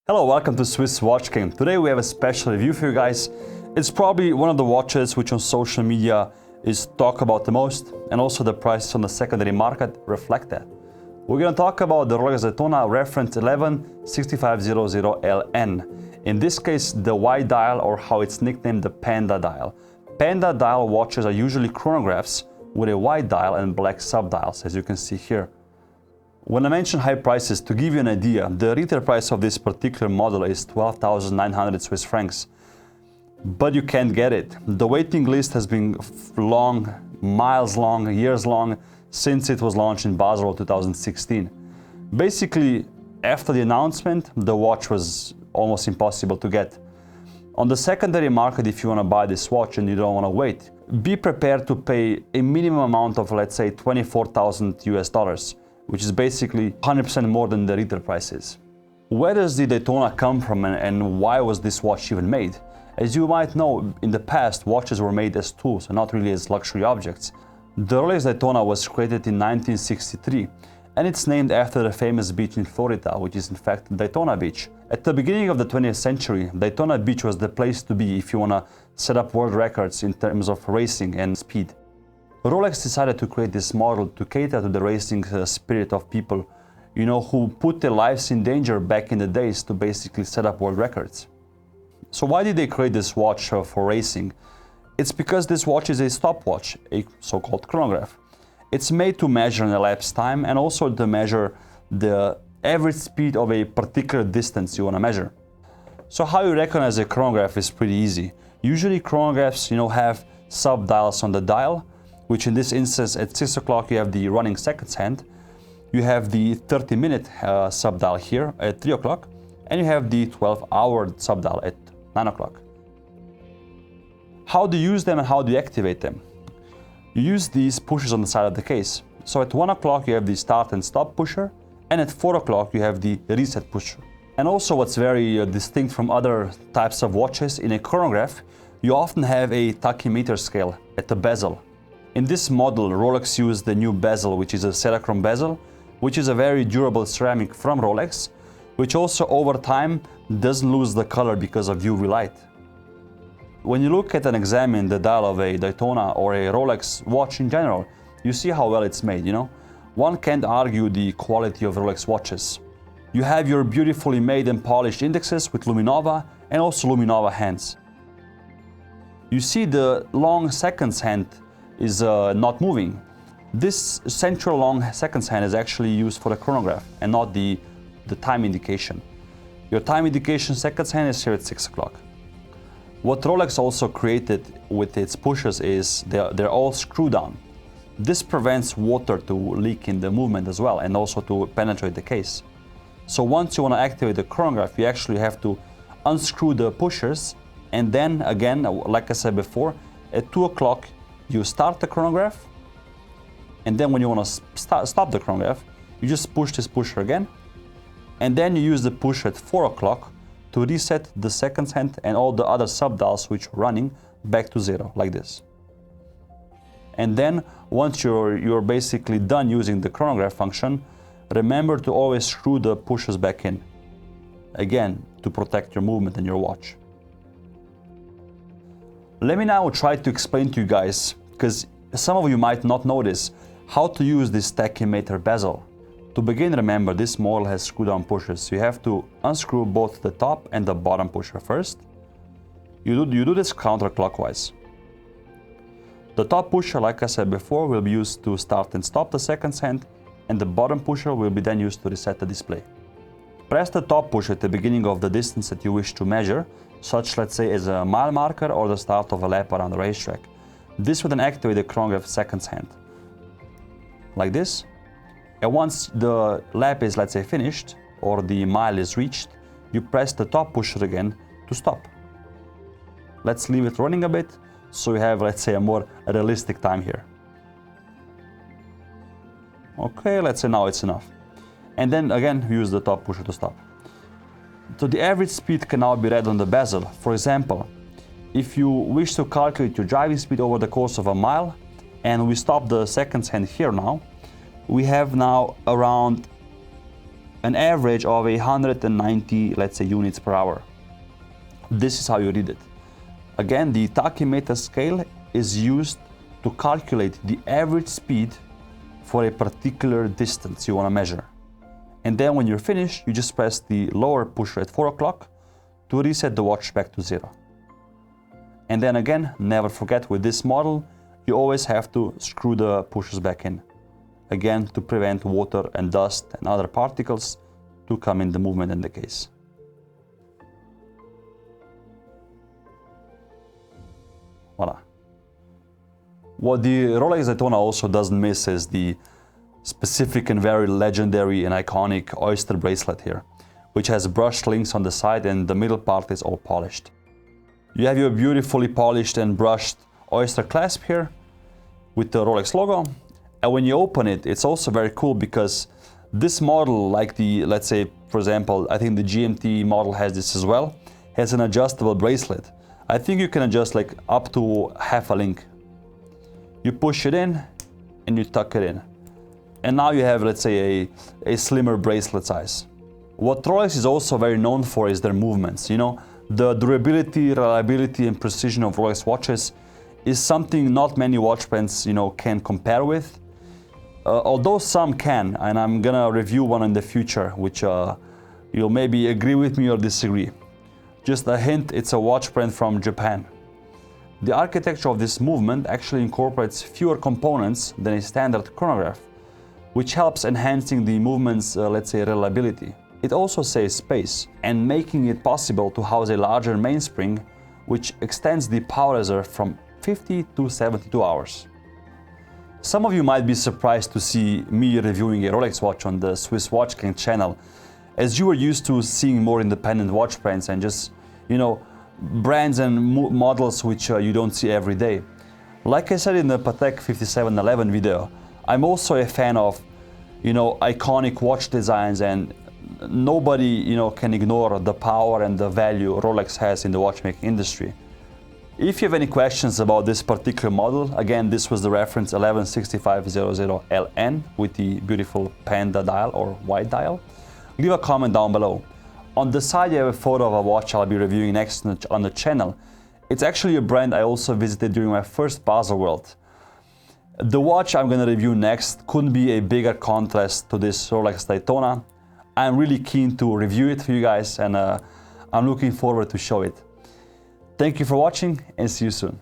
Hello, welcome to Swiss Watch Game. Today we have a special review for you guys. It's probably one of the watches which on social media is talked about the most, and also the prices on the secondary market reflect that. We're going to talk about the Rolex Daytona reference 116500LN. In this case, the white dial, or how it's nicknamed, the panda dial. Panda dial watches are usually chronographs with a white dial and black subdials, as you can see here. When I mention high prices, to give you an idea, the retail price of this particular model is 12,900 Swiss francs. But you can't get it. The waiting list has been long, miles long, years long, since it was launched in Basel 2016. Basically, after the announcement, the watch was almost impossible to get. On the secondary market, if you want to buy this watch and you don't want to wait, be prepared to pay a minimum amount of, let's say, 24,000 US dollars. Which is basically 100% more than the retail prices. Where does the Daytona come from and why was this watch even made? As you might know, in the past, watches were made as tools and not really as luxury objects. The Rolex Daytona was created in 1963 and it's named after the famous beach in Florida, which is in fact Daytona Beach. At the beginning of the 20th century, Daytona Beach was the place to be if you want to set up world records in terms of racing and speed. Rolex decided to create this model to cater to the racing spirit of people, who put their lives in danger back in the days to basically set up world records. So why did they create this watch for racing? It's because this watch is a stopwatch, a so-called chronograph. It's made to measure an elapsed time and also to measure the average speed of a particular distance you want to measure. So how you recognize a chronograph is pretty easy. Usually chronographs, have sub-dials on the dial, which in this instance at 6 o'clock you have the running seconds hand, you have the 30-minute subdial here at 3 o'clock, and you have the 12-hour subdial at 9 o'clock. How do you use them and how do you activate them? You use these pushers on the side of the case. So at 1 o'clock you have the start and stop pusher, and at 4 o'clock you have the reset pusher. And also what's very distinct from other types of watches, in a chronograph you often have a tachymeter scale at the bezel. In this model, Rolex used the new bezel, which is a cerachrom bezel, which is a very durable ceramic from Rolex, which also over time doesn't lose the color because of UV light. When you look at and examine the dial of a Daytona or a Rolex watch in general, you see how well it's made, One can't argue the quality of Rolex watches. You have your beautifully made and polished indexes with Luminova and also Luminova hands. You see the long seconds hand is not moving. This central long seconds hand is actually used for the chronograph and not the time indication. Your time indication seconds hand is here at 6 o'clock. What Rolex also created with its pushers is they're all screw down. This prevents water to leak in the movement as well and also to penetrate the case. So once you want to activate the chronograph, you actually have to unscrew the pushers, and then again, like I said before, at 2 o'clock you start the chronograph, and then when you want to stop the chronograph, you just push this pusher again, and then you use the pusher at 4 o'clock to reset the seconds hand and all the other subdials which are running back to zero, like this. And then once you're basically done using the chronograph function, remember to always screw the pushers back in, again, to protect your movement and your watch. Let me now try to explain to you guys, because some of you might not know this, how to use this tachymeter bezel. To begin, remember this model has screw-down pushers, so you have to unscrew both the top and the bottom pusher first. You do this counterclockwise. The top pusher, like I said before, will be used to start and stop the seconds hand, and the bottom pusher will be then used to reset the display. Press the top pusher at the beginning of the distance that you wish to measure, such, let's say, as a mile marker or the start of a lap around the racetrack. This will then activate the chronograph seconds hand, like this. And once the lap is, let's say, finished, or the mile is reached, you press the top pusher again to stop. Let's leave it running a bit, so we have, let's say, a more realistic time here. Okay, let's say now it's enough. And then again, use the top pusher to stop. So the average speed can now be read on the bezel. For example, if you wish to calculate your driving speed over the course of a mile, and we stop the seconds hand here now, we have now around an average of 190, let's say, units per hour. This is how you read it. Again, the tachymeter scale is used to calculate the average speed for a particular distance you want to measure. And then when you're finished, you just press the lower pusher at 4 o'clock to reset the watch back to 0. And then again, never forget, with this model, you always have to screw the pushers back in. Again, to prevent water and dust and other particles to come in the movement in the case. Voila. What the Rolex Daytona also doesn't miss is the specific and very legendary and iconic oyster bracelet here, which has brushed links on the side and the middle part is all polished. You have your beautifully polished and brushed oyster clasp here with the Rolex logo. And when you open it, it's also very cool because this model, like the, let's say, for example, I think the GMT model has this as well, has an adjustable bracelet. I think you can adjust like up to half a link. You push it in and you tuck it in. And now you have, let's say, a slimmer bracelet size. What Rolex is also very known for is their movements. You know, the durability, reliability, and precision of Rolex watches is something not many watch brands, can compare with. Although some can, and I'm gonna review one in the future, which you'll maybe agree with me or disagree. Just a hint, it's a watch brand from Japan. The architecture of this movement actually incorporates fewer components than a standard chronograph, which helps enhancing the movement's, let's say, reliability. It also saves space and making it possible to house a larger mainspring, which extends the power reserve from 50 to 72 hours. Some of you might be surprised to see me reviewing a Rolex watch on the Swiss Watch King channel, as you are used to seeing more independent watch brands and just, brands and models which you don't see every day. Like I said in the Patek 5711 video, I'm also a fan of, iconic watch designs, and nobody, can ignore the power and the value Rolex has in the watchmaking industry. If you have any questions about this particular model, again, this was the reference 116500LN with the beautiful panda dial or white dial. Leave a comment down below. On the side, you have a photo of a watch I'll be reviewing next on the channel. It's actually a brand I also visited during my first Basel World. The watch I'm going to review next couldn't be a bigger contrast to this Rolex Daytona. I'm really keen to review it for you guys, and I'm looking forward to show it. Thank you for watching and see you soon.